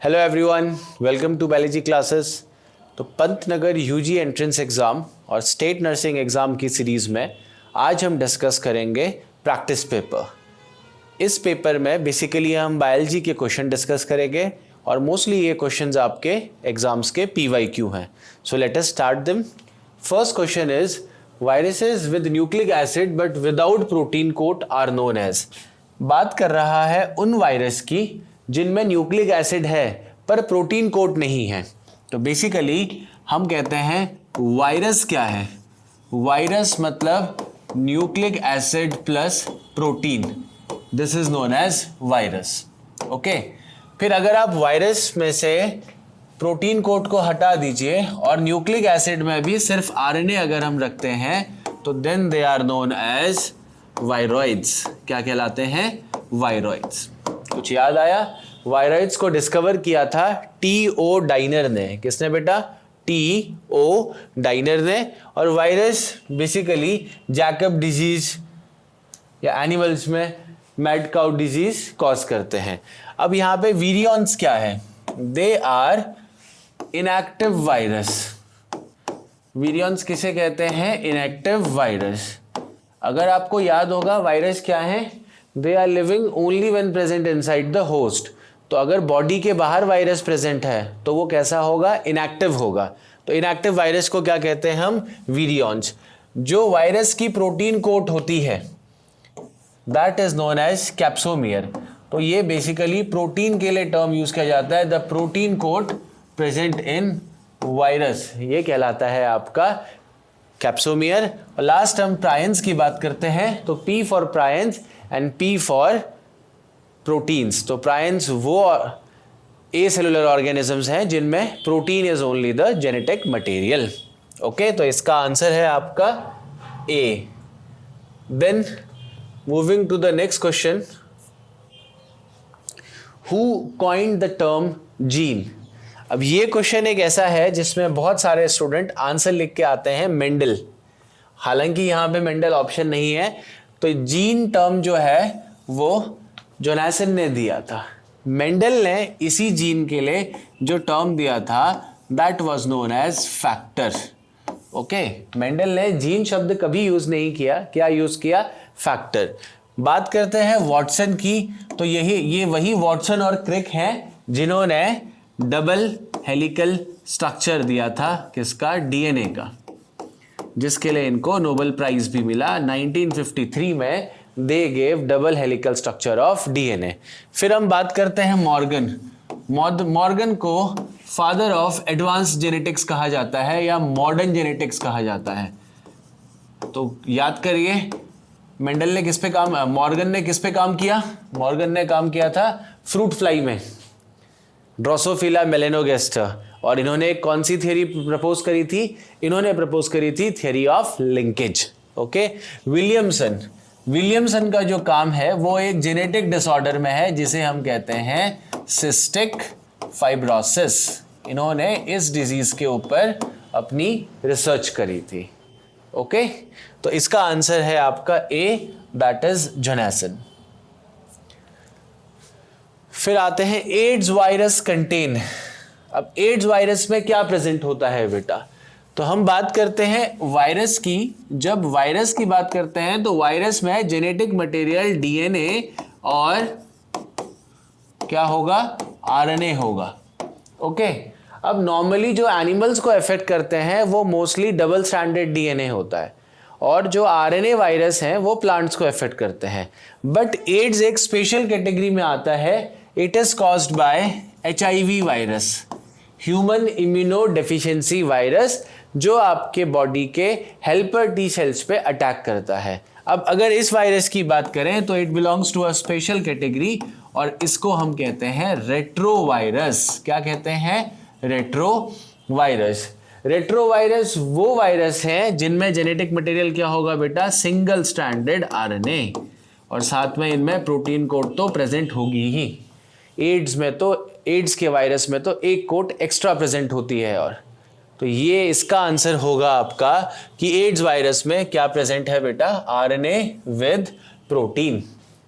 Hello everyone, welcome to biology classes. तो Pantnagar UG entrance exam और state nursing exam की series में आज हम डिस्कस करेंगे प्रैक्टिस पेपर। इस पेपर में बेसिकली हम बायोलॉजी के क्वेश्चन डिस्कस करेंगे और मोस्टली ये क्वेश्चंस आपके एग्जाम्स के PYQ हैं। So let us start them. First question is viruses with nucleic acid but without protein coat are known as. बात कर रहा है उन वायरस की जिनमें न्यूक्लिक एसिड है पर प्रोटीन कोट नहीं है। तो बेसिकली हम कहते हैं वायरस क्या है। वायरस मतलब nucleic acid plus protein, this is known as virus. Okay, फिर अगर आप वायरस में से प्रोटीन कोट को हटा दीजिए और न्यूक्लिक एसिड में भी सिर्फ RNA अगर हम रखते हैं तो then they are known as viroids. क्या कहलाते हैं? वायरॉइड्स। कुछ याद आया? वायरॉइड्स को डिस्कवर किया था T.O. डाइनर ने। किसने बेटा? T.O. डाइनर ने। और वायरस बेसिकली जैकब डिजीज या एनिमल्स में मैड काउ डिजीज कॉज करते हैं। अब यहाँ पे वीरियंस क्या है? They are inactive virus. Virions किसे कहते हैं? Inactive virus. अगर आपको याद होगा वायरस क्या है? They are living only when present inside the host. तो अगर बॉडी के बाहर वायरस प्रेजेंट है तो वो कैसा होगा? इनएक्टिव होगा। तो इनएक्टिव वायरस को क्या कहते हैं हम? वीरियंस। जो वायरस की प्रोटीन कोट होती है that is known as capsomere. तो ये बेसिकली प्रोटीन के लिए टर्म यूज किया जाता है। The protein coat present in virus, ये कहलाता है आपका कैप्सोमियर। और लास्ट हम प्रायंस की बात करते हैं तो P for prions and P for proteins. तो प्रायंस वो एसेलुलर ऑर्गेनिजम्स हैं जिनमें protein is only the genetic material. Okay, तो इसका आंसर है आपका A। Then moving to the next question, who coined the term gene. अब ये क्वेश्चन एक ऐसा है जिसमें बहुत सारे स्टूडेंट आंसर लिख के आते हैं मेंडल। हालांकि यहाँ पे मेंडल ऑप्शन नहीं है। तो जीन टर्म जो है वो जोनासन ने दिया था। मेंडल ने इसी जीन के लिए जो टर्म दिया था that was known age factor. Okay, Mendel ने जीन शब्द कभी यूज नहीं किया। क्या यूज किया? फैक्टर। बात करते हैं वॉटसन की। तो ये वही वॉटसन और क्रिक हैं जिन्होंने डबल हेलिकल स्ट्रक्चर दिया था। किसका? DNA का, जिसके लिए इनको नोबेल प्राइज भी मिला 1953 में। They gave double helical structure of DNA। फिर हम बात करते हैं मॉर्गन। मॉर्गन को फादर ऑफ एडवांस जेनेटिक्स कहा जाता है या मॉडर्न जेनेटिक्स कहा जाता है। तो याद करिए मेंडल ने किस पे काम, मॉर्गन ने किस पे काम किया? मॉर्गन ने काम किया था फ्रूट फ्लाई में, ड्रोसोफिला मेलेनोगेस्टर। और इन्होंने कौन सी थियरी प्रपोज करी थी? इन्होंने प्रपोज करी थी theory of linkage. Okay, Williamson का जो काम है वो एक जेनेटिक डिसऑर्डर में है जिसे हम कहते हैं सिस्टिक फाइब्रोसिस। इन्होंने इस डिजीज के ऊपर अपनी रिसर्च करी थी। ओके, तो इसका आंसर है आपका A, दैट इज जोनासन। फिर आते हैं एड्स वायरस कंटेन। अब एड्स वायरस में क्या प्रेजेंट होता है बेटा? तो हम बात करते हैं वायरस की। जब वायरस की बात करते हैं तो वायरस में जेनेटिक मटेरियल DNA और क्या होगा? RNA होगा। ओके, अब नॉर्मली जो एनिमल्स को अफेक्ट करते हैं वो मोस्टली डबल स्ट्रैंडेड DNA होता है और जो RNA वायरस हैं वो प्लांट्स को अफेक्ट करते हैं। बट एड्स एक स्पेशल कैटेगरी में आता है। It is caused by HIV virus, human immuno deficiency virus, जो आपके बॉडी के हेल्पर T सेल्स पे अटैक करता है। अब अगर इस वायरस की बात करें तो it belongs to a special category और इसको हम कहते हैं रेट्रोवायरस। क्या कहते हैं? रेट्रोवायरस। रेट्रोवायरस वो वायरस हैं जिनमें जेनेटिक मटेरियल क्या होगा बेटा? सिंगल स्ट्रैंडेड RNA, और साथ में इनमें प्रोटीन कोट तो प्रेजेंट होगी ही। एड्स के वायरस में तो एक कोट एक्स्ट्रा प्रेजेंट होती है। और तो ये इसका आंसर होगा आपका कि एड्स वायरस में क्या प्रेजेंट है बेटा? RNA with protein.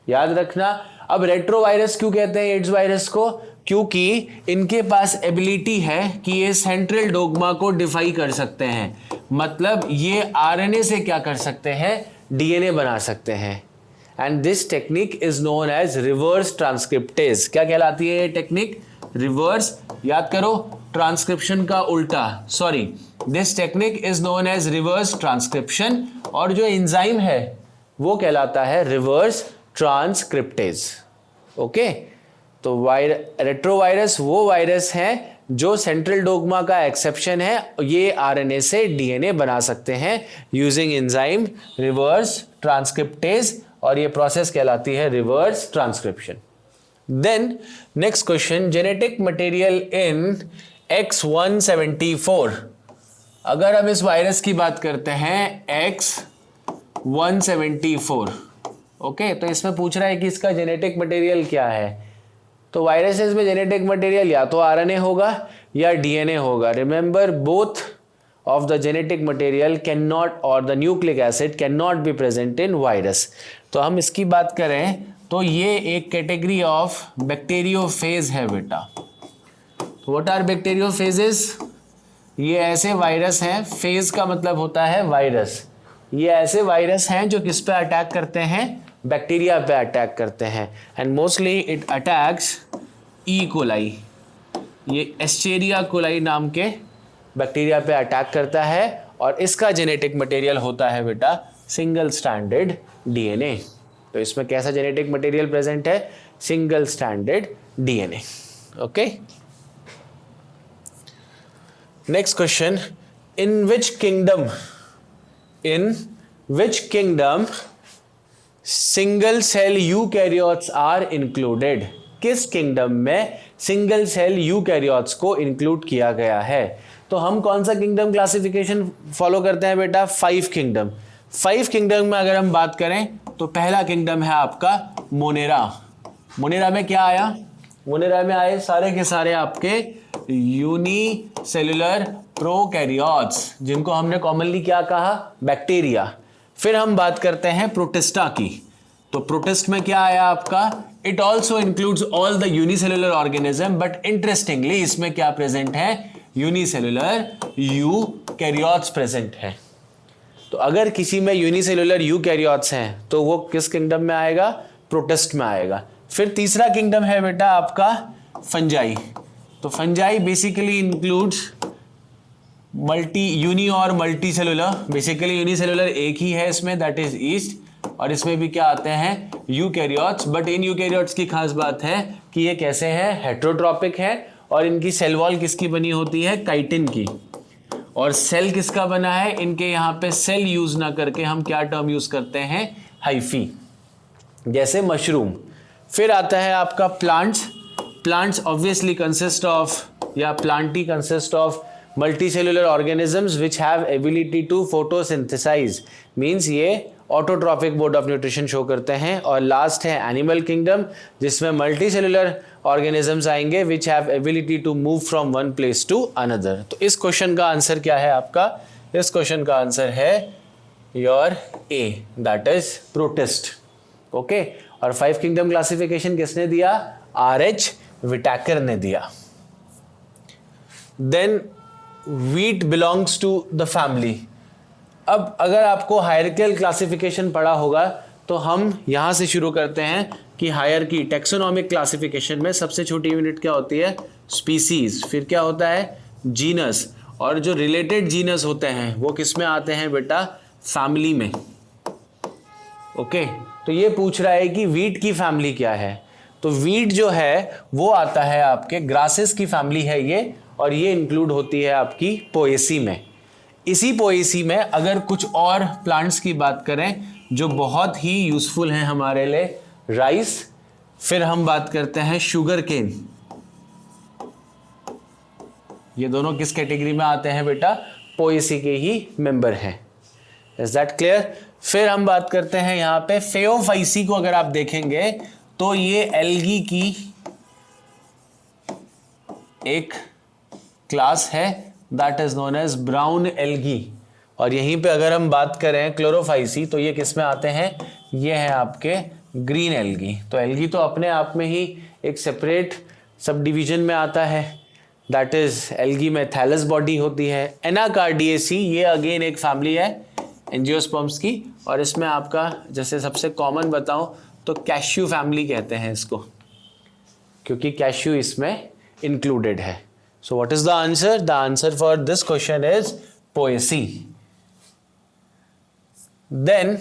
याद रखना। अब रेट्रोवायरस क्यों कहते हैं एड्स वायरस को? क्योंकि इनके पास एबिलिटी है कि ये सेंट्रल डोग्मा को डिफाई कर सकते हैं, मतलब ये आरएनए से क्या कर सकते हैं, डीएनए बना सकते हैं। And this technique is known as reverse transcriptase. क्या कहलाती है ये टेक्निक? रिवर्स, याद करो, ट्रांसक्रिप्शन का उल्टा, sorry, this technique is known as reverse transcription, और जो एंजाइम है वो कहलाता है रिवर्स ट्रांसक्रिप्टेज। ओके, तो रेट्रोवायरस वो वायरस है जो सेंट्रल डोग्मा का एक्सेप्शन है, ये आरएनए से डीएनए बना सकते हैं यूजिंग एंजाइम रिवर्स ट्रांसक्रिप्टेज, और ये प्रोसेस कहलाती है reverse transcription. Then next question, genetic material in X174। अगर हम इस वायरस की बात करते हैं X174, ओके, तो इसमें पूछ रहा है कि इसका जेनेटिक मटेरियल क्या है। तो वायरसेस में जेनेटिक मटेरियल या तो आरएनए होगा या डीएनए होगा। Remember, both of the genetic material can not, और the nucleic acid can not be present in virus. तो हम इसकी बात करें तो ये एक कैटेगरी ऑफ बैक्टीरियोफेज है बेटा। What are bacteriophages? ये ऐसे वायरस हैं, फेज का मतलब होता है वायरस, ये ऐसे वायरस हैं जो किस पे अटैक करते हैं, बैक्टीरिया पे अटैक करते हैं। And mostly it attacks E coli, ये एस्चेरिया कोलाई नाम के बैक्टीरिया पे अटैक करता है, और इसका जेनेटिक मटेरियल होता है बेटा सिंगल स्ट्रैंडेड डीएनए। तो इसमें कैसा जेनेटिक मटेरियल प्रेजेंट है? Single stranded DNA. Okay, next question, in which kingdom single cell eukaryotes are included? किस किंगडम में सिंगल सेल यूकैरियोट्स को इंक्लूड किया गया है? तो हम कौन सा किंगडम क्लासिफिकेशन फॉलो करते हैं बेटा? 5 किंगडम। 5 किंगडम में अगर हम बात करें तो पहला किंगडम है आपका मोनेरा। मोनेरा में क्या आया? मोनेरा में आए सारे के सारे आपके यूनिसेलुलर प्रोकैरियोट्स, जिनको हमने कॉमनली क्या कहा? बैक्टीरिया। फिर हम बात करते हैं प्रोटिस्टा की। तो प्रोटिस्ट में क्या आया आपका? It also includes all the unicellular organism, but interestingly इसमें क्या प्रेजेंट है? यूनिसेलुलर यूकैरियोट्स प्रेजेंट है। तो अगर किसी में यूनिसेलुलर यूकैरियोट्स हैं तो वो किस किंगडम में आएगा? प्रोटिस्ट में आएगा। फिर तीसरा किंगडम है बेटा आपका फंजाई। तो फंजाई बेसिकली इंक्लूड्स यूनी और मल्टी सेलुलर। बेसिकली यूनिसेलुलर एक ही है इसमें, दैट इज ईस्ट, और इसमें भी क्या आते हैं? यूकैरियोट्स। बट इन यूकैरियोट्स की खास बात है कि ये कैसे हैं? हेट्रोट्रॉपिक है, और इनकी सेल वॉल किसकी बनी होती है? काइटिन की। और सेल किसका बना है? इनके यहाँ पे सेल यूज ना करके हम क्या टर्म यूज करते हैं? हाइफी, जैसे मशरूम। फिर आता है आपका plants. Plants obviously consist of, या Plantae consist of multicellular organisms which have ability to photosynthesize, means ये autotrophic mode of nutrition show करते हैं। और लास्ट है एनिमल किंगडम, जिसमें मल्टीसेलुलर ऑर्गेनिजम्स आएंगे which have ability to move from one place to another. तो इस question का आंसर क्या है आपका? इस क्वेश्चन का आंसर है your A, that is protist. Okay, और 5 किंगडम क्लासिफिकेशन किसने दिया? RH विटैकर ने दिया। Then wheat belongs to the family। अब अगर आपको हायरार्किकल क्लासिफिकेशन पढ़ा होगा तो हम यहां से शुरू करते हैं कि हायरार्की, टैक्सोनॉमिक क्लासिफिकेशन में सबसे छोटी यूनिट क्या होती है? स्पीसीज। फिर क्या होता है? जीनस। और जो रिलेटेड जीनस होते हैं वो किस में आते हैं बेटा? फैमिली में। ओके, तो ये पूछ रहा है कि वीट की फैमिली क्या है? तो वीट जो है वो आता है आपके ग्रासेस की फैमिली है ये, और ये इंक्लूड होती है आपकी पोएसी में। इसी पोएसी में अगर कुछ और प्लांट्स की बात करें जो बहुत ही यूजफुल हैं हमारे लिए, राइस। फिर हम बात करते हैं शुगर केन। ये दोनों किस कैटेगरी में आते हैं बेटा? पोएसी के ही मेंबर हैं। Is that clear? फिर हम बात करते हैं यहाँ पे फेओफाइसी को। अगर आप देखेंगे तो ये एल्गी की एक क्लास है, that is known as brown algae. और यहीं पे अगर हम बात करें क्लोरोफाइसी तो ये किस में आते हैं? ये हैं आपके ग्रीन एल्गी। तो एल्गी तो अपने आप में ही एक सेपरेट सब डिवीजन में आता है, दैट इज एल्गी में थैलस बॉडी होती है। एनाकार्डिएसी ये अगेन एक फैमिली है एंजियोस्पर्म्स की, और इसमें आपका जैसे सबसे कॉमन बताऊं तो कैश्यू फैमिली कहते हैं इसको, क्योंकि कैश्यू इसमें इंक्लूडेड है। So what is the answer? The answer for this question is Poaceae. Then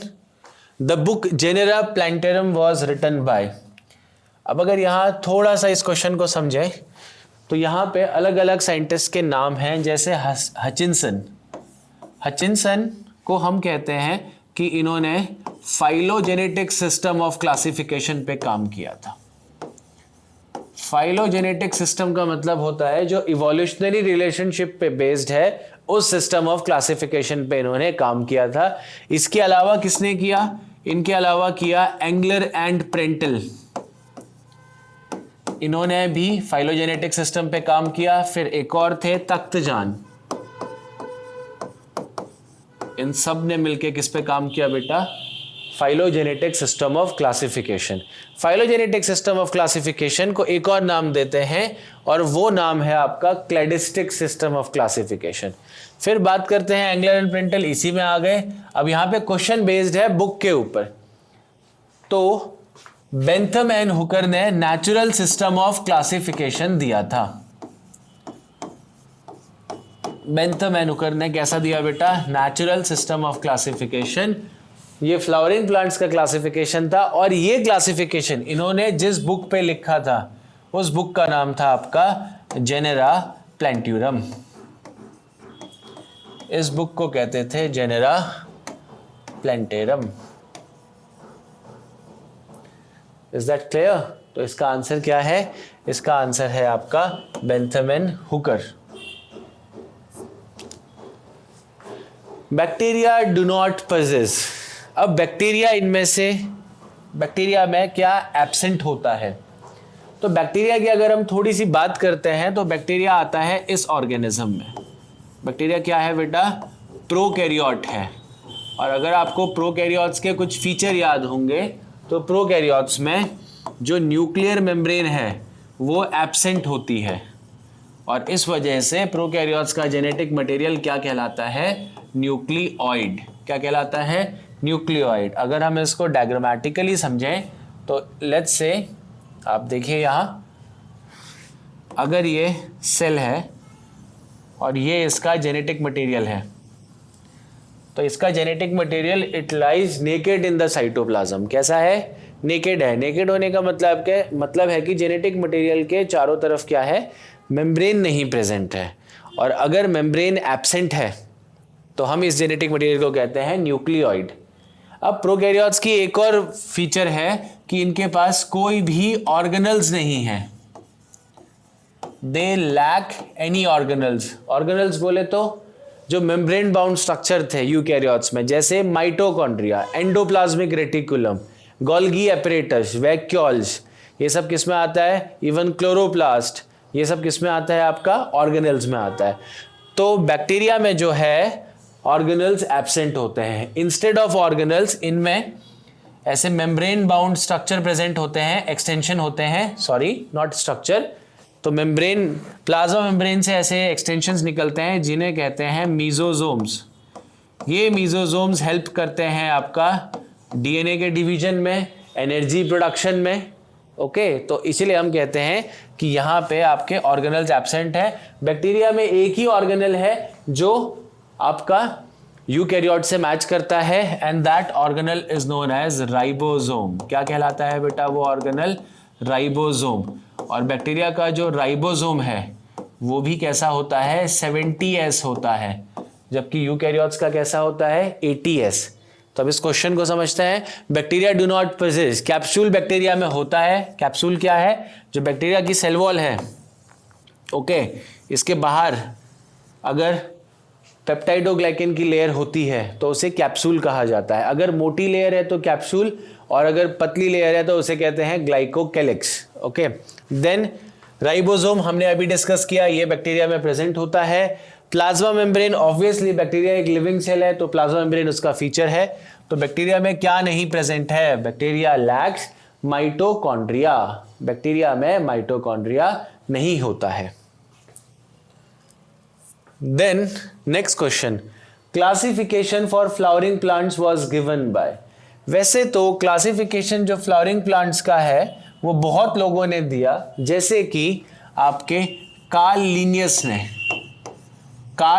the book Genera Plantarum was written by. अब अगर यहां थोड़ा सा इस क्वेश्चन को समझें तो यहां पे अलग अलग साइंटिस्ट के नाम हैं, जैसे हचिंसन। हचिंसन को हम कहते हैं कि इन्होंने फाइलोजेनेटिक सिस्टम ऑफ क्लासिफिकेशन पे काम किया था। फाइलोजेनेटिक सिस्टम का मतलब होता है जो इवोल्यूशनरी रिलेशनशिप पे बेस्ड है, उस सिस्टम ऑफ क्लासिफिकेशन पे इन्होंने काम किया था। इसके अलावा किसने किया? इनके अलावा किया एंगलर एंड प्रेंटल, इन्होंने भी फाइलोजेनेटिक सिस्टम पे काम किया। फिर एक और थे तख्तजान, इन सब ने मिलके किस पे काम किया बेटा? Phylogenetic system of classification. Phylogenetic system of classification को एक और नाम देते हैं और वो नाम है आपका क्लैडिस्टिक सिस्टम ऑफ क्लासिफिकेशन। फिर बात करते हैं एंगलर एंड प्रेंटल, इसी में आ गए। अब यहां पे क्वेश्चन बेस्ड है बुक के ऊपर, तो बेंथम एंड हुकर ने नेचुरल सिस्टम ऑफ क्लासिफिकेशन दिया था। बेंथम एंड हुकर ने कैसा दिया बेटा? Natural system of classification. ये फ्लावरिंग प्लांट्स का क्लासिफिकेशन था, और ये क्लासिफिकेशन इन्होंने जिस बुक पे लिखा था उस बुक का नाम था आपका जेनेरा प्लैंट्यूरम। इस बुक को कहते थे Genera Plantarum. Is that clear? तो इसका आंसर क्या है? इसका आंसर है आपका Bentham and Hooker. Bacteria do not possess. अब बैक्टीरिया इनमें से, बैक्टीरिया में क्या एब्सेंट होता है? तो बैक्टीरिया की अगर हम थोड़ी सी बात करते हैं तो बैक्टीरिया आता है इस ऑर्गेनिज्म में। बैक्टीरिया क्या है बेटा? प्रोकैरियोट है। और अगर आपको प्रोकैरियोट्स के कुछ फीचर याद होंगे तो प्रोकैरियोट्स में जो न्यूक्लियर मेम्ब्रेन है वो एब्सेंट होती है, और इस वजह से प्रोकैरियोट्स का जेनेटिक मटेरियल क्या कहलाता है? न्यूक्लियोइड। क्या कहलाता है? न्यूक्लियोइड। अगर हम इसको डायग्रामेटिकली समझें तो लेट्स से आप देखिए यहाँ, अगर ये सेल है और ये इसका जेनेटिक मटेरियल है, तो इसका genetic material it lies naked in the cytoplasm. कैसा है? नेकेड है। नेकेड होने का मतलब क्या? मतलब है कि जेनेटिक मटेरियल के चारों तरफ क्या है? मेम्ब्रेन नहीं प्रेजेंट है। और अगर मेम्ब्रेन एब्सेंट है तो हम इस जेनेटिक मटेरियल को कहते हैं न्यूक्लियोइड। अब प्रोकैरियोट्स की एक और फीचर है कि इनके पास कोई भी ऑर्गेनल्स नहीं है। They lack any organelles. Organelles बोले तो जो मेम्ब्रेन बाउंड स्ट्रक्चर थे यूकैरियोट्स में, जैसे mitochondria, endoplasmic reticulum, Golgi apparatus, vacuoles, ये सब किस में आता है? इवन क्लोरोप्लास्ट, ये सब किस में आता है? आपका ऑर्गेनल्स में आता है। तो बैक्टीरिया में जो है ऑर्गेनल्स एब्सेंट होते हैं। इंस्टेड ऑफ ऑर्गेनल्स इनमें ऐसे मेम्ब्रेन बाउंड स्ट्रक्चर प्रेजेंट होते हैं, एक्सटेंशन होते हैं, सॉरी नॉट स्ट्रक्चर। तो मेम्ब्रेन, प्लाज्मा मेम्ब्रेन से ऐसे एक्सटेंशंस निकलते हैं जिन्हें कहते हैं मीजोजोम्स। ये मीजोजोम्स हेल्प करते हैं आपका डीएनए के डिवीजन में, एनर्जी प्रोडक्शन में। ओके, तो इसीलिए हम कहते हैं कि यहाँ पे आपके ऑर्गेनल्स एब्सेंट है। बैक्टीरिया में एक ही ऑर्गेनल है जो आपका यूकैरियोट से मैच करता है, and that organelle is known as ribosome. क्या कहलाता है बेटा वो ऑर्गेनल? राइबोसोम। और बैक्टीरिया का जो राइबोसोम है वो भी कैसा होता है? 70S होता है, जबकि यूकैरियोट्स का कैसा होता है? 80S। तो अब इस क्वेश्चन को समझते हैं। Bacteria do not possess. Capsule bacteria में होता है। कैप्सूल क्या है? जो बैक्टीरिया की सेल वॉल है, ओके, इसके बाहर अगर पेप्टाइडोग्लाइकन की लेयर होती है तो उसे कैप्सूल कहा जाता है। अगर मोटी लेयर है तो कैप्सूल, और अगर पतली लेयर है तो उसे कहते हैं ग्लाइकोकैलिक्स। ओके, देन राइबोसोम हमने अभी डिस्कस किया, ये बैक्टीरिया में प्रेजेंट होता है। प्लाज्मा मेम्ब्रेन, ऑब्वियसली बैक्टीरिया एक लिविंग सेल है तो प्लाज्मा मेम्ब्रेन उसका फीचर है। तो बैक्टीरिया में क्या नहीं प्रेजेंट है? Bacteria lacks mitochondria. बैक्टीरिया में माइटोकॉन्ड्रिया नहीं होता है। Then next question, classification for flowering plants was given by. वैसे तो क्लासिफिकेशन जो फ्लावरिंग प्लांट्स का है वो बहुत लोगों ने दिया, जैसे कि आपके कार्ल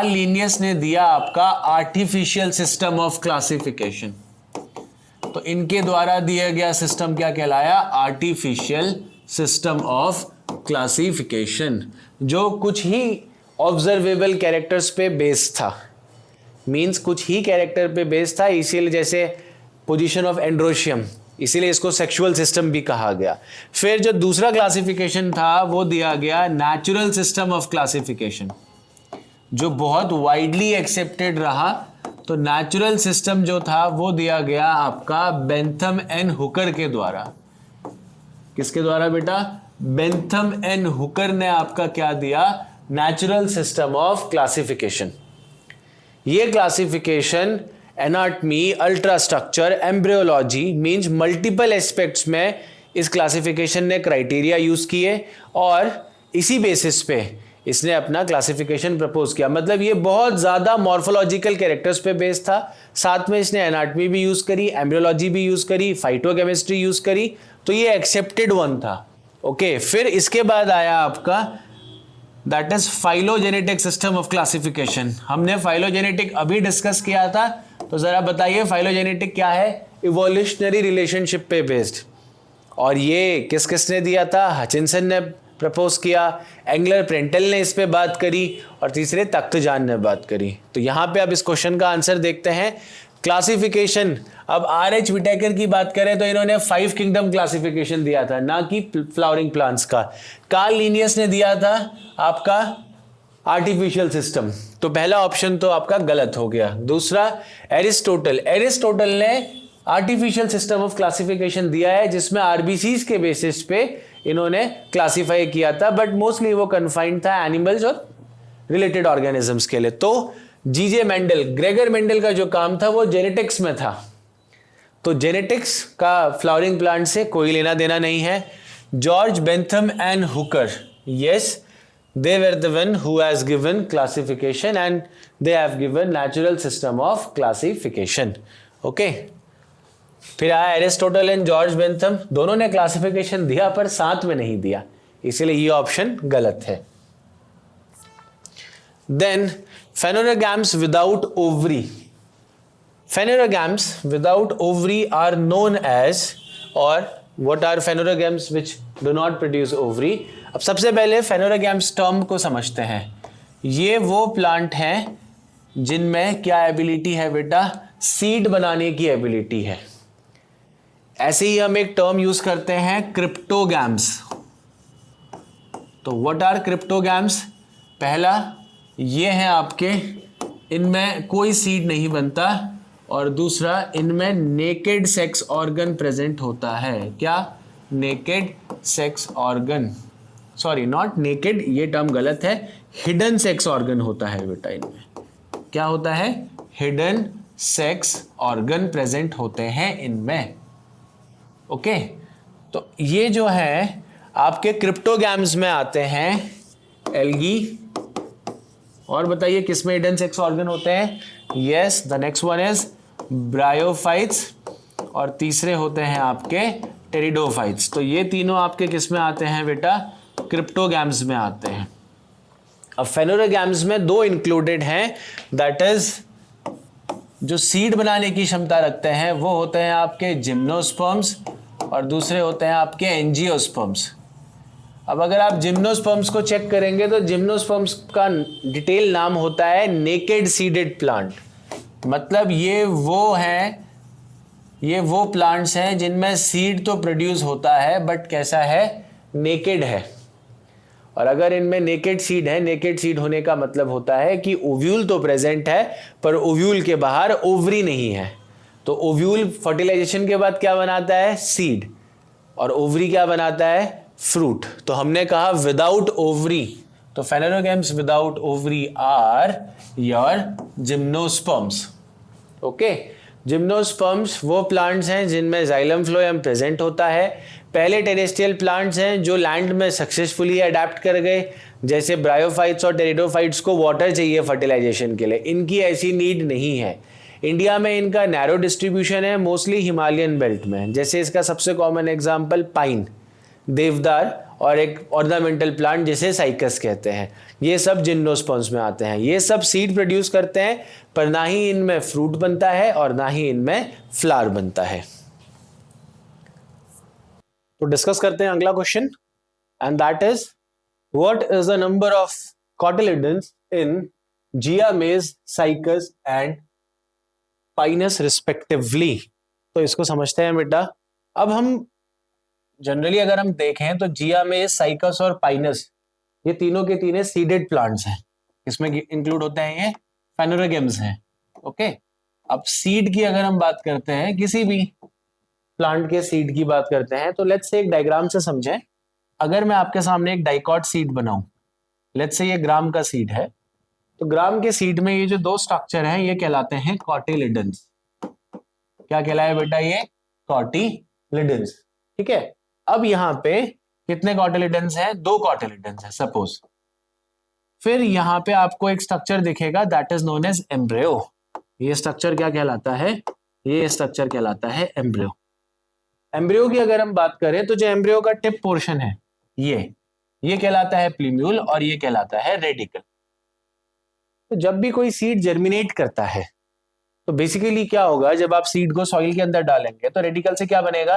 लिनियस ने दिया आपका आर्टिफिशियल सिस्टम ऑफ क्लासिफिकेशन। तो इनके द्वारा दिया गया सिस्टम क्या कहलाया? आर्टिफिशियल सिस्टम ऑफ क्लासिफिकेशन, जो कुछ ही ऑब्जर्वेबल कैरेक्टर्स पे बेस्ड था। मींस कुछ ही कैरेक्टर पे बेस्ड था, इसीलिए जैसे पोजीशन ऑफ एंड्रोशियम, इसीलिए इसको सेक्सुअल सिस्टम भी कहा गया। फिर जो दूसरा क्लासिफिकेशन था वो दिया गया नेचुरल सिस्टम ऑफ क्लासिफिकेशन, जो बहुत वाइडली एक्सेप्टेड रहा। तो नेचुरल सिस्टम जो था वो दिया गया आपका बेंथम एंड हुकर के द्वारा। किसके द्वारा बेटा? बेंथम एंड हुकर ने आपका क्या दिया? Natural system of classification. ये classification anatomy, ultrastructure, embryology means multiple aspects में इस क्लासिफिकेशन ने क्राइटेरिया यूज किए और इसी बेसिस पे इसने अपना क्लासिफिकेशन प्रपोज किया। मतलब ये बहुत ज़्यादा मॉर्फोलॉजिकल कैरेक्टर्स पे बेस्ड था, साथ में इसने एनाटमी भी यूज़ करी, एम्ब्रियोलॉजी भी यूज़ करी, फाइटोकेमिस्ट्री यूज़ करी, तो ये एक्सेप्टेड वन था। ओके, फिर इसके बाद आया आपका that is phylogenetic system of classification. हमने फाइलोजेनेटिक अभी डिस्कस किया था, तो ज़रा बताइए फाइलोजेनेटिक क्या है? इवोल्यूशनरी रिलेशनशिप पे बेस्ड। और ये किस किसने दिया था? हचिंसन ने प्रपोज किया, एंगलर प्रेंटल ने इस पे बात करी और तीसरे तख्तजान ने बात करी। तो यहाँ पे अब इस क्वेश्चन का आंसर देखते हैं। क्लासिफिकेशन, अब आर.एच. विटेकर की बात करें तो इन्होंने 5 किंगडम क्लासिफिकेशन दिया था, ना कि फ्लावरिंग प्लांट्स का। कार्ल लिनियस ने दिया था आपका आर्टिफिशियल सिस्टम, तो पहला ऑप्शन तो आपका गलत हो गया। दूसरा एरिस्टोटल ने आर्टिफिशियल सिस्टम ऑफ क्लासिफिकेशन दिया है, जिसमें आरबीसीज के बेसिस पे इन्होंने क्लासिफाई किया था, बट मोस्टली वो कन्फाइंड था एनिमल्स और रिलेटेड ऑर्गेनिजम्स के लिए। तो ग्रेगर मेंडल का जो काम था वो जेनेटिक्स में था, तो जेनेटिक्स का फ्लावरिंग प्लांट से कोई लेना देना नहीं है। George Bentham and Hooker, yes, they were the one who has given classification and they have given natural system of classification. Okay, फिर आया एरिस्टोटल एंड जॉर्ज बेंथम, दोनों ने क्लासिफिकेशन दिया पर साथ में नहीं दिया, इसलिए ये ऑप्शन गलत है। Then phanerogams without ovary, phanerogams without ovary are known as, or what are phanerogams which do not produce ovary? अब सबसे पहले phanerogams टर्म को समझते हैं। ये वो प्लांट हैं जिनमें क्या एबिलिटी है बेटा? सीड बनाने की एबिलिटी है। ऐसे ही हम एक टर्म यूज करते हैं क्रिप्टोगैम्स। तो व्हाट आर क्रिप्टोगैम्स? पहला ये हैं आपके, इनमें कोई सीड नहीं बनता, और दूसरा इनमें नेकेड सेक्स ऑर्गन प्रेजेंट होता है। क्या? Naked sex organ, sorry not naked, ये टर्म गलत है, हिडन सेक्स ऑर्गन होता है बेटा। इनमें क्या होता है? हिडन सेक्स ऑर्गन प्रेजेंट होते हैं इनमें। ओके, तो ये जो है आपके क्रिप्टोगैम्स में आते हैं, एल्गी। और बताइए किसमें हिडन सेक्स ऑर्गन होते हैं? Yes, the next one is bryophytes, और तीसरे होते हैं आपके टेरिडोफाइट्स। तो ये तीनों आपके किसमें आते हैं बेटा? क्रिप्टोगैम्स में आते हैं। अब फेनोरोगैम्स में दो इंक्लूडेड हैं, दैट इज जो सीड बनाने की क्षमता रखते हैं वो होते हैं आपके जिम्नोस्पर्म्स, और दूसरे होते हैं आपके एंजियोस्पर्म्स। अब अगर आप जिम्नोस्पर्म्स को चेक करेंगे तो जिम्नोस्पर्म्स का डिटेल नाम होता है नेकेड सीडेड प्लांट। मतलब ये वो प्लांट्स हैं जिनमें सीड तो प्रोड्यूस होता है बट कैसा है? नेकेड है। और अगर इनमें नेकेड सीड है, नेकेड सीड होने का मतलब होता है कि ओव्यूल तो प्रेजेंट है पर ओव्यूल के बाहर ओवरी नहीं है। तो ओव्यूल फर्टिलाइजेशन के बाद क्या बनाता है? सीड, और ओवरी क्या बनाता है? फ्रूट। तो हमने कहा विदाउट ओवरी, तो phanerogams without ovary are your gymnosperms. Okay, gymnosperms वो प्लांट्स हैं जिनमें जाइलम फ्लोएम प्रेजेंट होता है। पहले टेरेस्ट्रियल प्लांट्स हैं जो लैंड में सक्सेसफुली अडेप्ट कर गए, जैसे ब्रायोफाइट्स और टेरिडोफाइट्स को वाटर चाहिए फर्टिलाइजेशन के लिए, इनकी ऐसी नीड नहीं है। इंडिया में इनका नैरो डिस्ट्रीब्यूशन है, मोस्टली हिमालयन बेल्ट में। जैसे इसका सबसे कॉमन एग्जांपल पाइन, देवदार, और एक ऑर्नामेंटल प्लांट जिसे साइकस कहते हैं, ये सब जिम्नोस्पर्म्स में आते हैं। ये सब सीड प्रोड्यूस करते हैं, पर ना ही इनमें फ्रूट बनता है और ना ही इनमें फ्लावर बनता है। तो डिस्कस करते हैं अगला question, and that is what is the number of cotyledons in Zea mays, Cycas and Pinus respectively. तो इसको समझते हैं बेटा। अब हम जनरली अगर हम देखें तो जिया मेज, साइकस और पाइनस, ये तीनों के तीनों सीडेड प्लांट्स हैं। इसमें इंक्लूड होते हैं ये फेनोरेगम्स हैं। ओके, अब सीड की अगर हम बात करते हैं, किसी भी प्लांट के सीड की बात करते हैं, तो लेट्स से एक डायग्राम से समझें। अगर मैं आपके सामने एक डाइकॉट सीड बनाऊं, लेट्स से ये ग्राम का सीड है, तो ग्राम के सीड में ये जो दो स्ट्रक्चर हैं ये कहलाते हैं कॉटिलिडन्स। क्या कहलाए बेटा? ये कॉटिलिडन्स। ठीक है, अब यहां पे कितने कॉटिलिडन्स हैं? 2 कॉटिलिडन्स हैं सपोज। फिर यहां पे आपको एक स्ट्रक्चर दिखेगा that is known as embryo. ये स्ट्रक्चर क्या कहलाता है? ये स्ट्रक्चर कहलाता है एम्ब्रियो। एम्ब्रियो की अगर हम बात करें तो जो एम्ब्रियो का टिप पोर्शन है ये कहलाता है प्लीम्यूल और ये कहलाता है रेडिकल। तो जब भी कोई सीड जर्मिनेट करता है तो बेसिकली क्या होगा, जब आप सीड को सॉइल के अंदर डालेंगे तो रेडिकल से क्या बनेगा?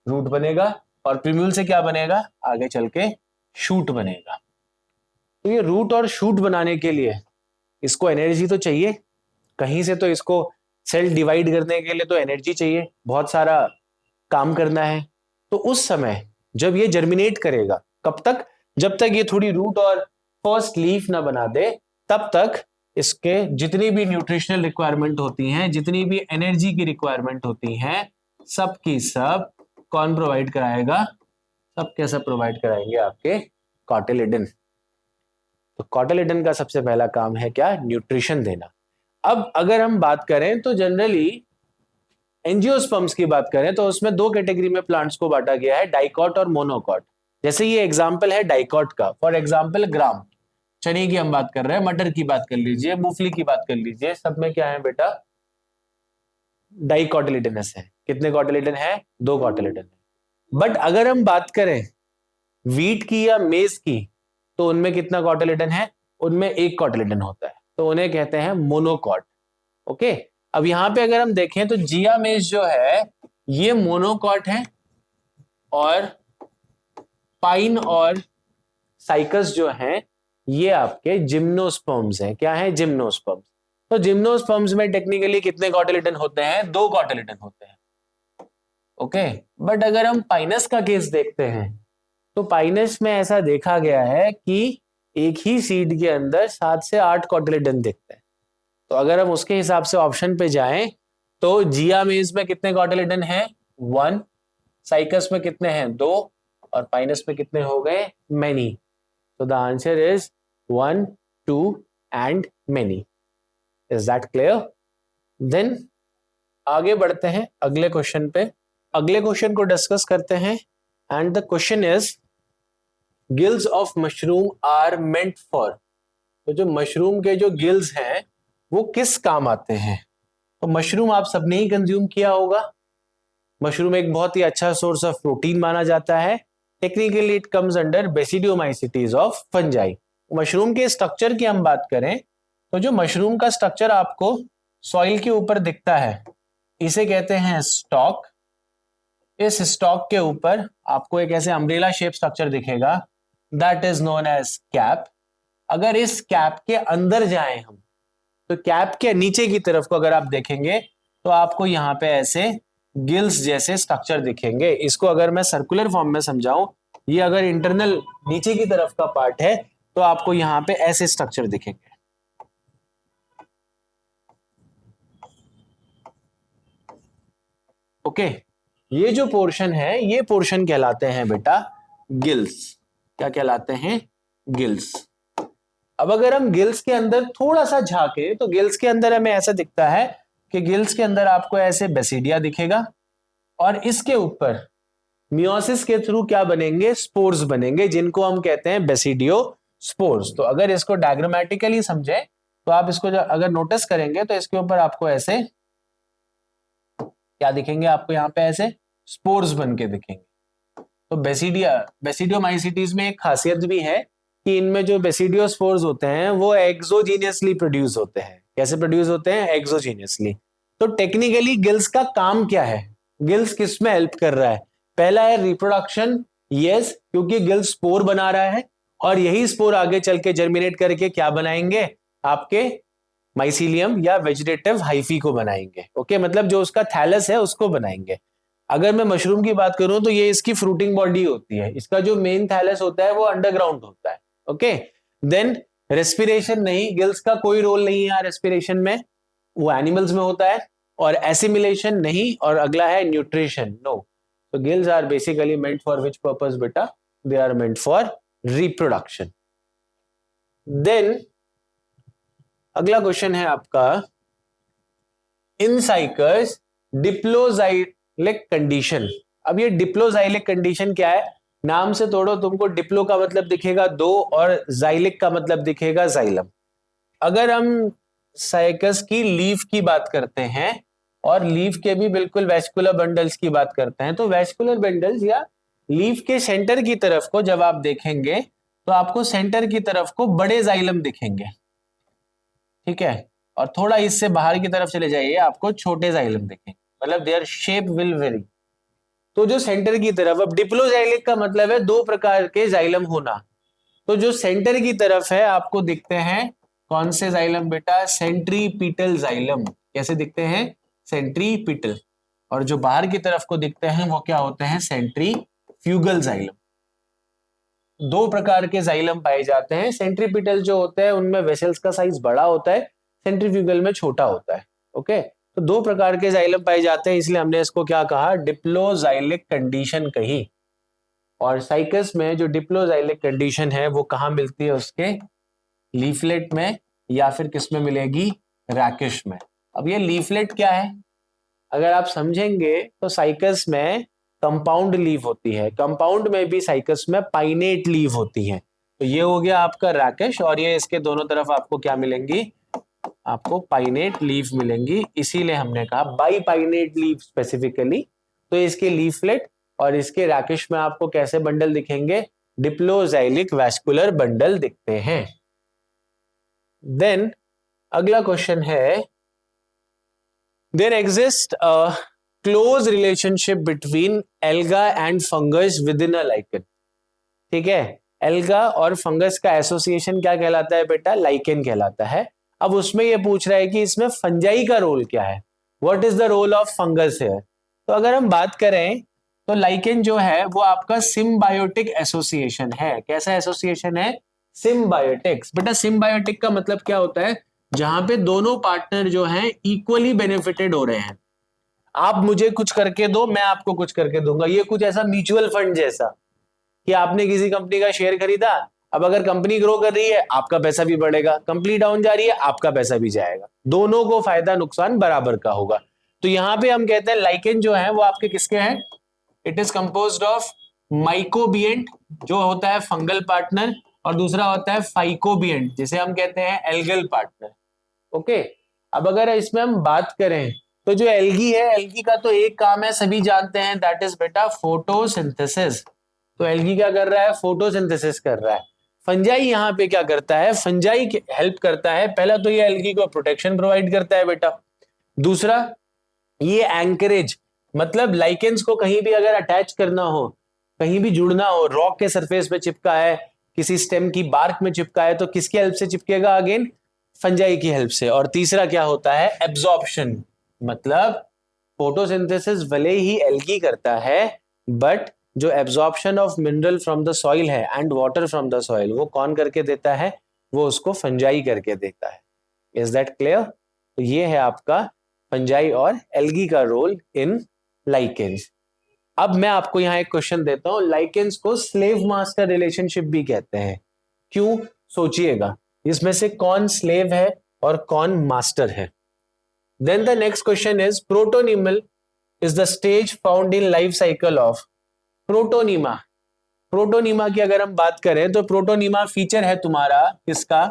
रूट बनेगा, और प्रीम्यूल से क्या बनेगा? आगे चल के शूट बनेगा। तो ये रूट और शूट बनाने के लिए इसको एनर्जी तो चाहिए कहीं से, तो इसको सेल डिवाइड करने के लिए तो एनर्जी चाहिए, बहुत सारा काम करना है। तो उस समय जब ये जर्मिनेट करेगा, कब तक? जब तक ये थोड़ी रूट और फर्स्ट लीफ ना बना दे, तब तक इसके जितनी भी न्यूट्रिशनल रिक्वायरमेंट होती हैं, जितनी भी एनर्जी की रिक्वायरमेंट होती हैं, सब की सब कौन प्रोवाइड कराएगा? सब के सब प्रोवाइड कराएंगे आपके कॉटिलिडन। तो कॉटिलिडन का सबसे पहला काम है क्या? न्यूट्रिशन देना। अब अगर हम बात करें तो जनरली एंजियोस्पर्म्स की बात करें तो उसमें 2 कैटेगरी में प्लांट्स को बांटा गया है, डाइकॉट और मोनोकॉट। जैसे ये एग्जांपल है डाइकॉट का, फॉर एग्जांपल ग्राम, चने की हम बात कर रहे हैं, मटर की बात कर लीजिए, मूंगफली की बात कर लीजिए, सब में क्या है बेटा? डाइकॉटिलिडनस है। कितने कॉटिलिडन है? 2 कॉटिलिडन है। बट अगर हम बात करें वीट की या मेज की, तो उनमें कितना कॉटिलिडन है? उनमें 1 कॉटिलिडन होता है, तो उन्हें कहते हैं मोनोकॉट। ओके, अब यहां पे अगर हम देखें तो जिया मेज जो है ये मोनोकॉट है, और पाइन और साइकस जो हैं ये आपके जिम्नोस्पर्म्स हैं। क्या है? जिम्नोस्पर्म्स। तो जिम्नोस्पर्म्स में टेक्निकली कितने कॉटिलिडन होते हैं? 2 कॉटिलिडन होते हैं। ओके, बट अगर हम पाइनस का केस देखते हैं तो पाइनस में ऐसा देखा गया है कि एक ही सीड के अंदर 7 से 8 कॉटिलिडन दिखते हैं। तो अगर हम उसके हिसाब से ऑप्शन पे जाएं तो जिया मेज में कितने कॉटिलिडन हैं? 1, साइकस में कितने हैं? 2, और पाइनस में कितने हो गए? मेनी। तो the answer is 1, 2 and many. Is that clear? Then आगे बढ़ते हैं अगले क्वेश्चन पे। अगले क्वेश्चन को डिस्कस करते हैं, and the question is gills of mushroom are meant for. तो जो मशरूम के जो गिल्स हैं वो किस काम आते हैं? तो मशरूम आप सबने ही कंज्यूम किया होगा। मशरूम एक बहुत ही अच्छा सोर्स ऑफ प्रोटीन माना जाता है। Technically it comes under basidiomycetes of fungi. Mushroom के स्ट्रक्चर की हम बात करें तो जो मशरूम का स्ट्रक्चर आपको सॉइल के ऊपर दिखता है इसे कहते हैं स्टॉक। इस स्टॉक के ऊपर आपको एक ऐसे अम्ब्रेला शेप स्ट्रक्चर दिखेगा that is known as cap. अगर इस कैप के अंदर जाएं हम तो कैप के नीचे की तरफ को अगर आप देखेंगे तो आपको यहां पे ऐसे गिल्स जैसे स्ट्रक्चर दिखेंगे। इसको अगर मैं सर्कुलर फॉर्म में समझाऊं, ये अगर इंटरनल नीचे की तरफ का पार्ट है तो आपको यहां पे ऐसे स्ट्रक्चर दिखेंगे। ओके, ये जो पोर्शन है ये पोर्शन कहलाते हैं बेटा गिल्स। क्या कहलाते हैं? गिल्स। अब अगर हम गिल्स के अंदर थोड़ा सा झांके तो गिल्स के अंदर हमें ऐसा दिखता है कि गिल्स के अंदर आपको ऐसे बेसिडिया दिखेगा, और इसके ऊपर मियोसिस के थ्रू क्या बनेंगे, स्पोर्स बनेंगे, जिनको हम कहते हैं बेसिडियो स्पोर्स। तो अगर इसको डायग्रामेटिकली समझे तो आप इसको अगर नोटिस करेंगे तो इसके ऊपर आपको ऐसे क्या दिखेंगे, आपको यहाँ पे ऐसे स्पोर्स बन के दिखेंगे। तो बेसिडियोमाइसीटीज में एक खासियत भी है कि इनमें जो बेसिडियो स्पोर्स होते हैं वो एक्सोजीनियसली प्रोड्यूस होते हैं। कैसे प्रोड्यूस होते हैं, एक्सोजीनियसली। तो टेक्निकली गिल्स का काम क्या है, गिल्स किस में हेल्प कर रहा है? पहला है रिप्रोडक्शन, यस, क्योंकि गिल्स स्पोर बना रहा है और यही स्पोर आगे चल के जर्मिनेट करके क्या बनाएंगे, आपके माइसीलियम या वेजिटेटिव हाइफी को बनाएंगे। ओके, मतलब जो उसका थैलस है उसको बनाएंगे। अगर मैं मशरूम की बात करूं तो ये इसकी फ्रूटिंग बॉडी होती है, इसका जो मेन थैलस होता है वो अंडरग्राउंड होता है। ओके, देन रेस्पिरेशन नहीं, गिल्स का कोई रोल नहीं है रेस्पिरेशन में, वो एनिमल्स में होता है। और एसिमिलेशन नहीं, और अगला है न्यूट्रिशन, नो। तो gills are basically meant for which purpose बेटा, they are meant for reproduction. Then अगला क्वेश्चन है आपका, इन साइकस डिप्लोजाइलिक कंडीशन। अब ये डिप्लोजाइलिक कंडीशन क्या है, नाम से तोड़ो तुमको डिप्लो का मतलब दिखेगा दो और जाइलिक का मतलब दिखेगा जाइलम। अगर हम साइकस की लीफ की बात करते हैं और लीफ के भी बिल्कुल वेस्कुलर बंडल्स की बात करते हैं, तो वेस्कुलर बंडल्स या लीफ के सेंटर की तरफ को जब आप देखेंगे तो आपको सेंटर की तरफ को बड़े जाइलम दिखेंगे, ठीक है, और थोड़ा इससे बाहर की तरफ चले जाइए आपको छोटे जाइलम दिखेंगे, मतलब देयर शेप विल वेरी। तो जो सेंटर की तरफ, अब डिप्लोजाइलिक का मतलब है दो प्रकार के जाइलम होना, तो जो सेंटर की तरफ है आपको दिखते हैं कौन से जाइलम बेटा, सेंट्रीपिटल जाइलम। कैसे दिखते हैं, सेंट्रीपिटल। और जो बाहर की तरफ को दिखते हैं वो क्या होते हैं, सेंट्रीफ्यूगल जाइलम। दो प्रकार के जाइलम पाए जाते हैं। सेंट्रीपिटल जो होते हैं उनमें वेसल्स का साइज बड़ा होता है, सेंट्रीफ्यूगल में छोटा होता है। ओके, तो दो प्रकार के जाइलम पाए जाते हैं, इसलिए हमने इसको क्या कहा, डिप्लोजाइलिक कंडीशन कही। और साइकस में जो डिप्लोजाइलिक कंडीशन है वो कहाँ मिलती है, उसके लीफलेट में या फिर किस में मिलेगी, रैकिश में। अब ये लीफलेट क्या है, अगर आप समझेंगे तो साइकस में कंपाउंड लीफ होती है, कंपाउंड में भी साइकस में पाइनेट लीफ होती है। तो ये हो गया आपका रैकिश, और ये इसके दोनों तरफ आपको क्या मिलेंगी, आपको पाइनेट लीफ मिलेंगी, इसीलिए हमने कहा बाई पाइनेट लीफ स्पेसिफिकली। तो इसके लीफलेट और इसके रैकिश में आपको कैसे बंडल दिखेंगे, डिप्लोजाइलिक वैस्कुलर बंडल दिखते हैं। देन अगला क्वेश्चन है, there exist a close relationship between alga and fungus within a lichen. ठीक है, एल्गा और फंगस का एसोसिएशन क्या कहलाता है बेटा, लाइकेन कहलाता है। अब उसमें यह पूछ रहा है कि इसमें फंजाई का रोल क्या है, what is the role of fungus here. तो अगर हम बात करें तो लाइकेन जो है वो आपका सिम्बायोटिक एसोसिएशन है। कैसा एसोसिएशन है, सिम्बायोटिक्स। बेटा सिम्बायोटिक का मतलब क्या होता है, जहां पे दोनों पार्टनर जो हैं इक्वली बेनिफिटेड हो रहे हैं। आप मुझे कुछ करके दो, मैं आपको कुछ करके दूंगा। ये कुछ ऐसा म्यूचुअल फंड जैसा कि आपने किसी कंपनी का शेयर खरीदा, अब अगर कंपनी ग्रो कर रही है आपका पैसा भी बढ़ेगा, कंपनी डाउन जा रही है आपका पैसा भी जाएगा, दोनों को फायदा नुकसान बराबर का होगा। तो यहां पे हम कहते हैं लाइकेन जो है वो आपके किसके हैं, इट इज कंपोज्ड ऑफ माइकोबिएंट जो होता है फंगल पार्टनर, और दूसरा होता है फाइकोबिएंट जिसे हम कहते हैं एल्गल पार्टनर। ओके, अब अगर इसमें हम बात करें तो जो एल्गी है, एल्गी का तो एक काम है सभी जानते हैं, दैट इज बेटा फोटोसिंथेसिस। तो एल्गी क्या कर रहा है, फोटोसिंथेसिस कर रहा है। फंजाई यहाँ पे क्या करता है, फंजाई हेल्प करता है। पहला तो ये एल्गी को प्रोटेक्शन प्रोवाइड करता है बेटा, दूसरा ये एंकरेज, मतलब लाइकेंस को कहीं भी अगर अटैच करना हो, कहीं भी जुड़ना हो, रॉक के सरफेस पे चिपका है, किसी स्टेम की बार्क में चिपका है, तो किसकी हेल्प से चिपकेगा, अगेन फंजाई की हेल्प से। और तीसरा क्या होता है, एब्जॉर्प्शन, मतलब फोटोसिंथेसिस भले ही एल्गी करता है बट जो absorption of mineral from the soil है and water from the soil वो कौन करके देता है, वो उसको फंजाई करके देता है। Is that clear. तो ये है आपका फंजाई और एल्गी का रोल इन लाइकेंस। अब मैं आपको यहां एक क्वेश्चन देता हूं, लाइकेंस को स्लेव मास्टर रिलेशनशिप भी कहते हैं। क्यों, सोचिएगा, इसमें से कौन स्लेव है और कौन मास्टर है। Then the next question is, protonymal is the stage found in life cycle of, protonema. Protonema की अगर हम बात करें तो प्रोटोनीमा फीचर है तुम्हारा किसका?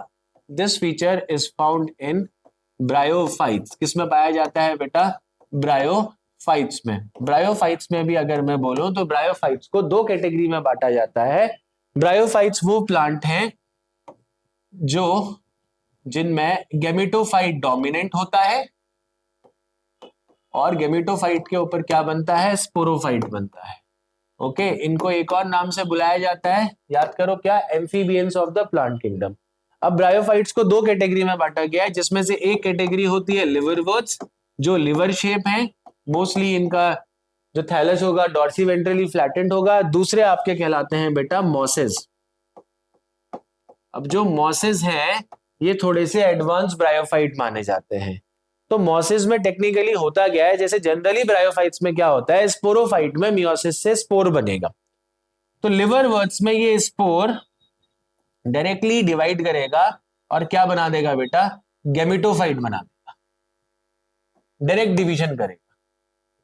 This feature is found in bryophytes. किसमें पाया जाता है बेटा? ब्रायोफाइट्स में। ब्रायोफाइट्स में भी अगर मैं बोलूं तो ब्रायोफाइट्स को दो कैटेगरी में बांटा जाता है। ब्रायोफाइट्स वो प्लांट हैं जो जिनमें गेमेटोफाइट डोमिनेंट होता है और गेमेटोफाइट के ऊपर क्या बनता है? स्पोरोफाइट बनता है। ओके, इनको एक और नाम से बुलाया जाता है, याद करो क्या? Amphibians of the plant kingdom. अब ब्रायोफाइट्स को दो कैटेगरी में बांटा गया है, जिसमें से एक कैटेगरी होती है लिवरवर्ट्स, जो लिवर शेप है, मोस्टली इनका जो थैलस होगा डॉर्सी वेंट्रली फ्लैटेंड होगा। दूसरे आपके कहलाते हैं बेटा मॉसेस। अब जो मॉसेस है ये थोड़े से एडवांस ब्रायोफाइट माने जाते हैं। तो मॉसेस में टेक्निकली होता गया है, जैसे जनरली ब्रायोफाइट्स में क्या होता है, स्पोरोफाइट में मियोसिस से स्पोर बनेगा, तो लिवरवर्ट्स में ये स्पोर डायरेक्टली डिवाइड करेगा और क्या बना देगा बेटा? गेमेटोफाइट बना देगा, डायरेक्ट डिवीजन करेगा।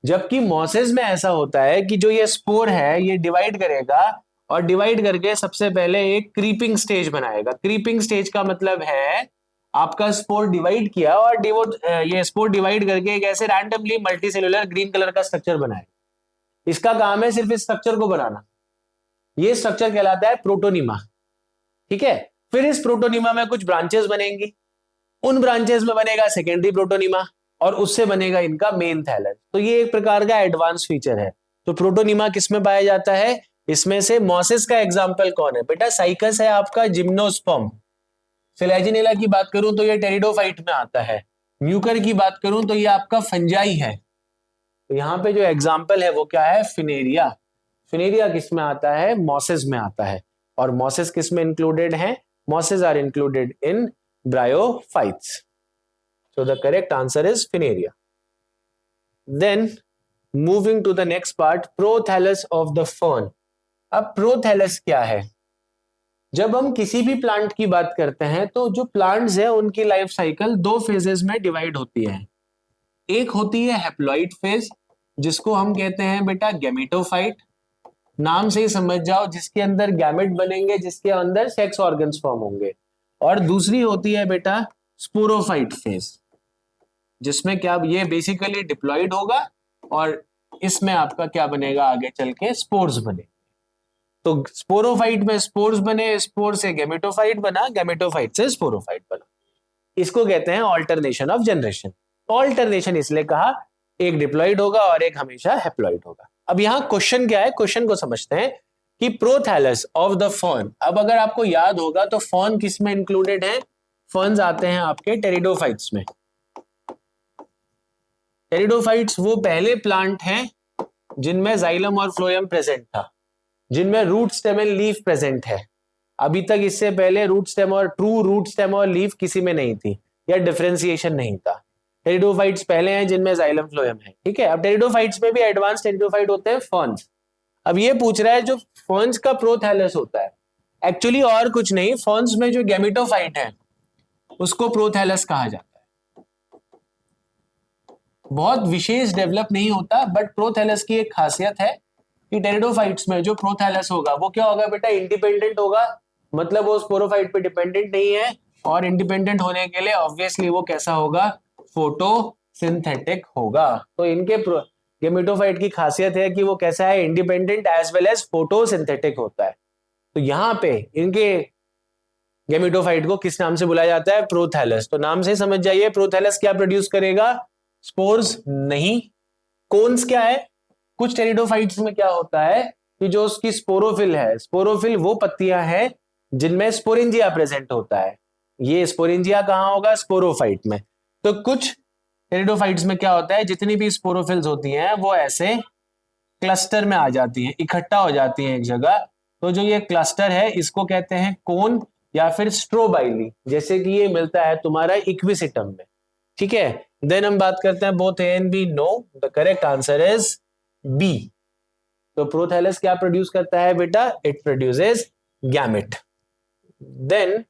जबकि मॉसेस में ऐसा होता है कि जो ये स्पोर है ये डिवाइड करेगा और डिवाइड करके सबसे पहले एक क्रीपिंग स्टेज बनाएगा। क्रीपिंग स्टेज का मतलब है आपका स्पोर डिवाइड किया और ये स्पोर डिवाइड करके एक ऐसे रैंडमली मल्टीसेलुलर ग्रीन कलर का स्ट्रक्चर बनाएगा। इसका काम है सिर्फ इस स्ट्रक्चर को बनाना। ये स्ट्रक्चर कहलाता है प्रोटोनीमा। ठीक है, फिर इस प्रोटोनीमा में कुछ ब्रांचेस बनेंगी, उन ब्रांचेस में बनेगा सेकेंडरी प्रोटोनीमा और उससे बनेगा इनका मेन थैलस। तो ये एक प्रकार का एडवांस फीचर है। तो प्रोटोनीमा किसमें पाया जाता है? इसमें से मॉसेस का एग्जांपल कौन है बेटा? साइकस है आपका, जिम्नोस्पर्म। फिलेजिनेला की बात करूं तो ये टेरिडोफाइट में आता है। म्यूकर की बात करूं तो ये आपका फंजाई है। तो यहां पे जो एग्जांपल है वो क्या है? फिनेरिया। फिनेरिया किस में आता है? मॉसेस में आता है। और मॉसेस किस में इंक्लूडेड है? Mosses are included in bryophytes. So the correct answer is Fineria. Then moving to the next part, prothallus of the fern. अब प्रोथैलस क्या है? जब हम किसी भी प्लांट की बात करते हैं तो जो प्लांट्स है उनकी लाइफ साइकिल दो फेजेस में डिवाइड होती है। एक होती है हैप्लॉइड फेज, जिसको हम कहते हैं बेटा गैमेटोफाइट। नाम से ही समझ जाओ, जिसके अंदर गैमेट बनेंगे, जिसके अंदर सेक्स ऑर्गन्स फॉर्म होंगे। और दूसरी होती है बेटा स्पोरोफाइट फेज, जिसमें क्या ये बेसिकली डिप्लॉयड होगा और इसमें आपका क्या बनेगा? आगे चल के स्पोर्स बने। तो स्पोरोफाइट में स्पोर्स बने, स्पोर से गेमेटोफाइट बना, गेमेटोफाइट से स्पोरोफाइट बना। इसको कहते हैं ऑल्टरनेशन ऑफ जनरेशन। ऑल्टरनेशन इसलिए कहा, एक डिप्लॉयड होगा और एक हमेशा हैप्लॉइड होगा। अब यहाँ क्वेश्चन क्या है, क्वेश्चन को समझते हैं कि प्रोथैलस ऑफ द फर्न। अब अगर आपको याद होगा तो फर्न किस में इंक्लूडेड है? फर्न्स आते हैं आपके टेरिडोफाइट्स में। टेरिडोफाइट्स वो पहले प्लांट हैं जिनमें जाइलम और फ्लोएम प्रेजेंट था, जिनमें root stem and leaf present है। अभी तक इससे पहले रूट स्टेम और ट्रू रूट स्टेम और लीफ किसी में नहीं थी, या डिफरेंशिएशन नहीं था। टेरिडोफाइट्स पहले हैं जिनमें जाइलम फ्लोएम है। ठीक है, अब टेरिडोफाइट्स में भी एडवांस टेरिडोफाइट होते हैं फर्न्स। अब ये पूछ रहा है जो फर्न्स का प्रोथैलस होता है, एक्चुअली और कुछ नहीं, फर्न्स में जो गैमेटोफाइट है उसको प्रोथैलस कहा जाता है। बहुत विशेष डेवलप नहीं होता, बट प्रोथैलस की एक खासियत है कि टेरिडोफाइट्स में जो प्रोथैलस होगा वो क्या होगा बेटा? इंडिपेंडेंट होगा। मतलब वो स्पोरोफाइट पे डिपेंडेंट नहीं है, और इंडिपेंडेंट होने के लिए ऑब्वियसली वो कैसा होगा? फोटोसिंथेटिक होगा। तो इनके गेमेटोफाइट की खासियत है कि वो कैसा है? Independent as well as photosynthetic होता है। तो यहाँ पे इनके गेमेटोफाइट को किस नाम से बुलाया जाता है? प्रोथैलस। तो नाम से समझ जाइए, प्रोथैलस क्या प्रोड्यूस करेगा? स्पोर्स नहीं। कोन्स क्या है? कुछ टेरिडोफाइट्स में क्या होता है कि जो उसकी स्पोरोफिल है, स्पोरोफिल वो पत्तियां हैं जिनमें स्पोरेंजिया प्रेजेंट होता है। ये स्पोरेंजिया कहां होगा? स्पोरोफाइट में। तो कुछ टेरिडोफाइट्स में क्या होता है, जितनी भी स्पोरोफिल्स होती हैं वो ऐसे क्लस्टर में आ जाती हैं, इकट्ठा हो जाती हैं एक जगह। तो जो ये क्लस्टर है इसको कहते हैं कोन या फिर स्ट्रोबाइली, जैसे कि ये मिलता है तुम्हारा इक्विसिटम में। ठीक है, देन हम बात करते हैं both a and b. No, the correct answer is b. तो प्रोथैलस क्या प्रोड्यूस करता है बेटा? It produces gamete. Then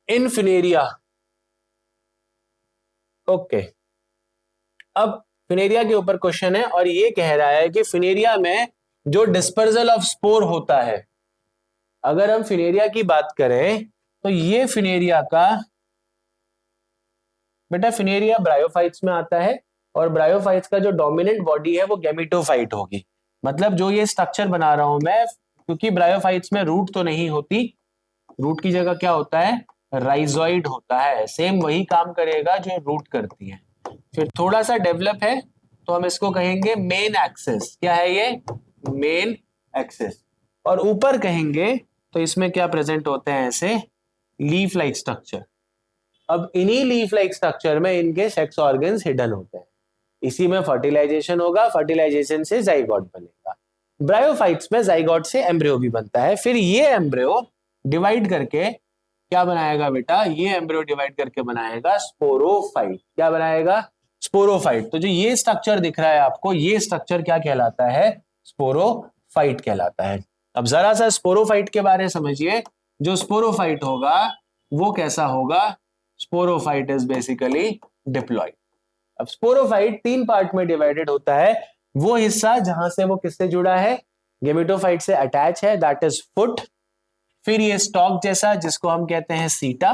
in Funaria. Okay, अब फिनेरिया के ऊपर क्वेश्चन है और ये कह रहा है कि फिनेरिया में जो डिस्पर्जल ऑफ स्पोर होता है, अगर हम फिनेरिया की बात करें तो ये फिनेरिया का बेटा फिनेरिया ब्रायोफाइट्स में आता है और ब्रायोफाइट्स का जो डोमिनेंट बॉडी है वो गैमेटोफाइट होगी। मतलब जो ये स्ट्रक्चर बना रहा हूं मैं, क्योंकि ब्रायोफाइट्स में रूट तो नहीं होती, रूट की जगह क्या होता है, राइजोइड होता है। सेम वही काम करेगा जो रूट करती है। फिर थोड़ा सा डेवलप है तो हम इसको कहेंगे मेन एक्सिस। क्या है ये, मेन एक्सिस। और ऊपर कहेंगे तो इसमें क्या प्रेजेंट होते हैं, ऐसे लीफ लाइक स्ट्रक्चर। अब इन्हीं लीफ लाइक स्ट्रक्चर में इनके सेक्स ऑर्गन्स हिडन होते हैं, इसी में फर्टिलाइजेशन होगा, फर्टिलाइजेशन से जाइगोट बनेगा। ब्रायोफाइट्स में जाइगोट से एम्ब्रियो भी बनता है। फिर ये एम्ब्रियो डिवाइड करके क्या बनाएगा बेटा, ये एम्ब्रियो डिवाइड करके बनाएगा स्पोरोफाइट। क्या बनाएगा, स्पोरोफाइट। तो जो ये स्ट्रक्चर दिख रहा है आपको, ये स्ट्रक्चर क्या कहलाता है, स्पोरोफाइट कहलाता है। अब जरा सा स्पोरोफाइट के बारे में समझिए। जो स्पोरोफाइट होगा वो कैसा होगा, स्पोरोफाइट इज बेसिकली डिप्लॉइड। अब स्पोरोफाइट 3 पार्ट में डिवाइडेड होता है। वो हिस्सा जहां से वो किससे जुड़ा है, गेमेटोफाइट से अटैच है, दैट इज फुट। फिर ये स्टॉक जैसा जिसको हम कहते हैं सीटा,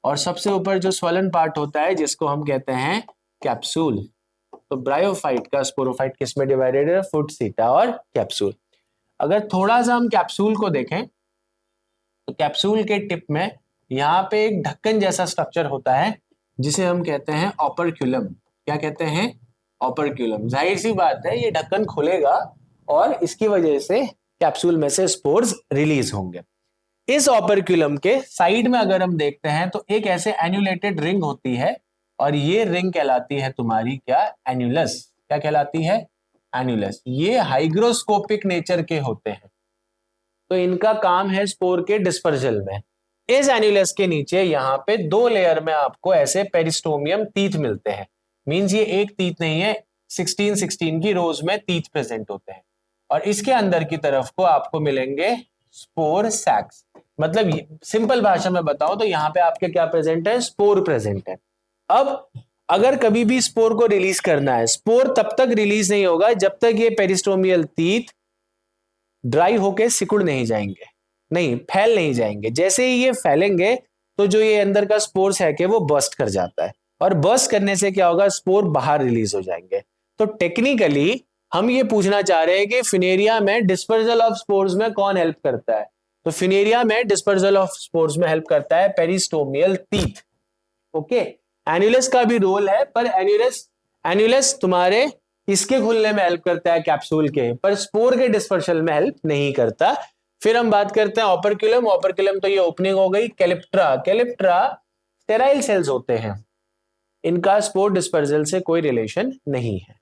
और सबसे ऊपर जो स्वलन पार्ट होता है जिसको हम कहते हैं कैप्सूल। तो ब्रायोफाइट का स्पोरोफाइट किस में डिवाइडेड है, फुट, सीटा और कैप्सूल। अगर थोड़ा सा हम कैप्सूल को देखें तो कैप्सूल के टिप में यहाँ पे एक ढक्कन जैसा स्ट्रक्चर होता है जिसे हम कहते हैं ऑपरक्यूलम। क्या कहते हैं, ऑपरक्यूलम। जाहिर सी बात है ये ढक्कन खुलेगा और इसकी वजह से कैप्सूल में से स्पोर्स रिलीज होंगे। इस ऑपरक्यूलम के साइड में अगर हम देखते हैं तो एक ऐसे एन्यूलेटेड रिंग होती है और ये रिंग कहलाती है तुम्हारी क्या, एन्यूलस। क्या कहलाती है, एन्यूलस। ये हाइग्रोस्कोपिक नेचर के होते हैं, तो इनका काम है स्पोर के डिस्पर्जल में। इस एन्यूलस के नीचे यहाँ पे 2 लेयर में आपको ऐसे पेरिस्टोमियम टीथ मिलते हैं। मींस ये एक टीथ नहीं है, 16 की रोज में टीथ प्रेजेंट होते हैं। और इसके अंदर की तरफ को आपको मिलेंगे स्पोर सैक्स। मतलब सिंपल भाषा में बताओ तो यहाँ पे आपके क्या प्रेजेंट है, स्पोर प्रेजेंट है। अब अगर कभी भी स्पोर को रिलीज करना है, स्पोर तब तक रिलीज नहीं होगा जब तक ये पेरिस्टोमियल टीथ ड्राई होके सिकुड़ नहीं जाएंगे, नहीं फैल नहीं जाएंगे। जैसे ही ये फैलेंगे तो जो ये अंदर का स्पोर्स है कि वो बर्स्ट कर जाता है, और बर्स्ट करने से क्या होगा, स्पोर बाहर रिलीज हो जाएंगे। तो टेक्निकली हम ये पूछना चाह रहे हैं कि फिनेरिया में डिस्पर्जल ऑफ स्पोर्स में कौन हेल्प करता है। तो फिनेरिया में डिस्पर्जल ऑफ स्पोर्स में हेल्प करता है पेरिस्टोमियल टीथ। ओके, एन्यूलस का भी रोल है, पर एन्यूलस तुम्हारे इसके खुलने में हेल्प करता है कैप्सूल के, पर स्पोर के डिस्पर्सल में हेल्प नहीं करता। फिर हम बात करते हैं ऑपरक्यूलम। ऑपरक्यूलम तो ये ओपनिंग हो गई। कैलिप्ट्रा, कैलिप्ट्रा स्टेराइल सेल्स होते हैं, इनका स्पोर डिस्पर्सल से कोई रिलेशन नहीं है।